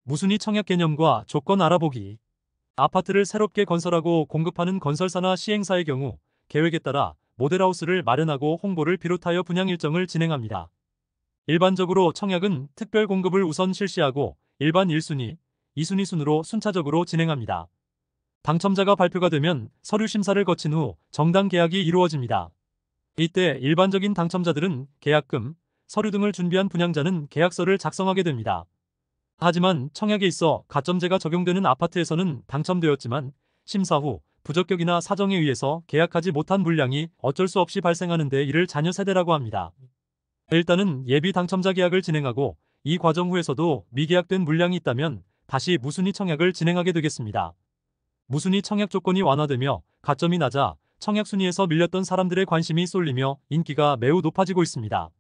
무순위 청약 개념과 조건 알아보기. 아파트를 새롭게 건설하고 공급하는 건설사나 시행사의 경우 계획에 따라 모델하우스를 마련하고 홍보를 비롯하여 분양 일정을 진행합니다. 일반적으로 청약은 특별 공급을 우선 실시하고 일반 1순위, 2순위 순으로 순차적으로 진행합니다. 당첨자가 발표가 되면 서류 심사를 거친 후 정당 계약이 이루어집니다. 이때 일반적인 당첨자들은 계약금, 서류 등을 준비한 분양자는 계약서를 작성하게 됩니다. 하지만 청약에 있어 가점제가 적용되는 아파트에서는 당첨되었지만 심사 후 부적격이나 사정에 의해서 계약하지 못한 물량이 어쩔 수 없이 발생하는데 이를 잔여 세대라고 합니다. 일단은 예비 당첨자 계약을 진행하고 이 과정 후에서도 미계약된 물량이 있다면 다시 무순위 청약을 진행하게 되겠습니다. 무순위 청약 조건이 완화되며 가점이 낮아 청약 순위에서 밀렸던 사람들의 관심이 쏠리며 인기가 매우 높아지고 있습니다.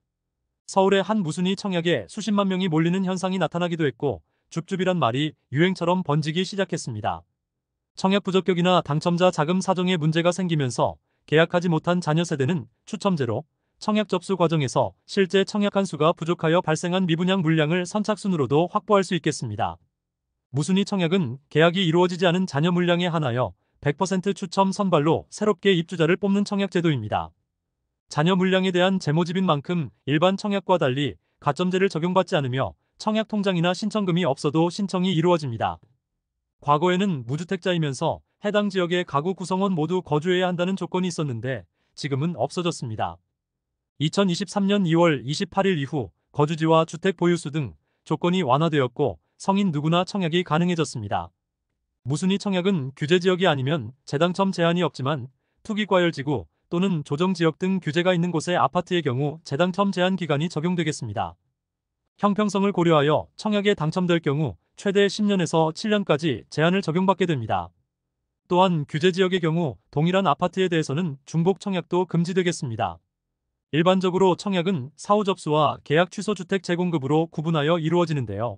서울의 한 무순위 청약에 수십만 명이 몰리는 현상이 나타나기도 했고 줍줍이란 말이 유행처럼 번지기 시작했습니다. 청약 부적격이나 당첨자 자금 사정에 문제가 생기면서 계약하지 못한 자녀 세대는 추첨제로 청약 접수 과정에서 실제 청약한 수가 부족하여 발생한 미분양 물량을 선착순으로도 확보할 수 있겠습니다. 무순위 청약은 계약이 이루어지지 않은 자녀 물량에 한하여 100% 추첨 선발로 새롭게 입주자를 뽑는 청약 제도입니다. 자녀 물량에 대한 재모집인 만큼 일반 청약과 달리 가점제를 적용받지 않으며 청약 통장이나 신청금이 없어도 신청이 이루어집니다. 과거에는 무주택자이면서 해당 지역의 가구 구성원 모두 거주해야 한다는 조건이 있었는데 지금은 없어졌습니다. 2023년 2월 28일 이후 거주지와 주택 보유수 등 조건이 완화되었고 성인 누구나 청약이 가능해졌습니다. 무순위 청약은 규제지역이 아니면 재당첨 제한이 없지만 투기과열지구 또는 조정지역 등 규제가 있는 곳의 아파트의 경우 재당첨 제한 기간이 적용되겠습니다. 형평성을 고려하여 청약에 당첨될 경우 최대 10년에서 7년까지 제한을 적용받게 됩니다. 또한 규제지역의 경우 동일한 아파트에 대해서는 중복 청약도 금지되겠습니다. 일반적으로 청약은 사후 접수와 계약 취소 주택 재공급으로 구분하여 이루어지는데요.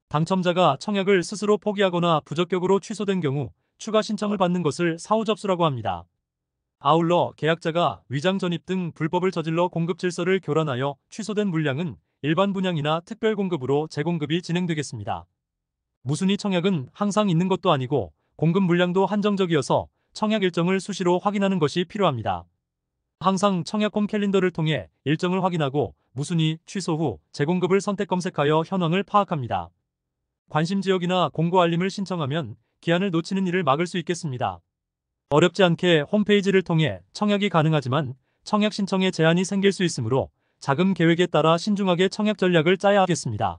당첨자가 청약을 스스로 포기하거나 부적격으로 취소된 경우 추가 신청을 받는 것을 사후 접수라고 합니다. 아울러 계약자가 위장 전입 등 불법을 저질러 공급 질서를 교란하여 취소된 물량은 일반 분양이나 특별 공급으로 재공급이 진행되겠습니다. 무순위 청약은 항상 있는 것도 아니고 공급 물량도 한정적이어서 청약 일정을 수시로 확인하는 것이 필요합니다. 항상 청약홈 캘린더를 통해 일정을 확인하고 무순위 취소 후 재공급을 선택 검색하여 현황을 파악합니다. 관심 지역이나 공고 알림을 신청하면 기한을 놓치는 일을 막을 수 있겠습니다. 어렵지 않게 홈페이지를 통해 청약이 가능하지만 청약 신청에 제한이 생길 수 있으므로 자금 계획에 따라 신중하게 청약 전략을 짜야 하겠습니다.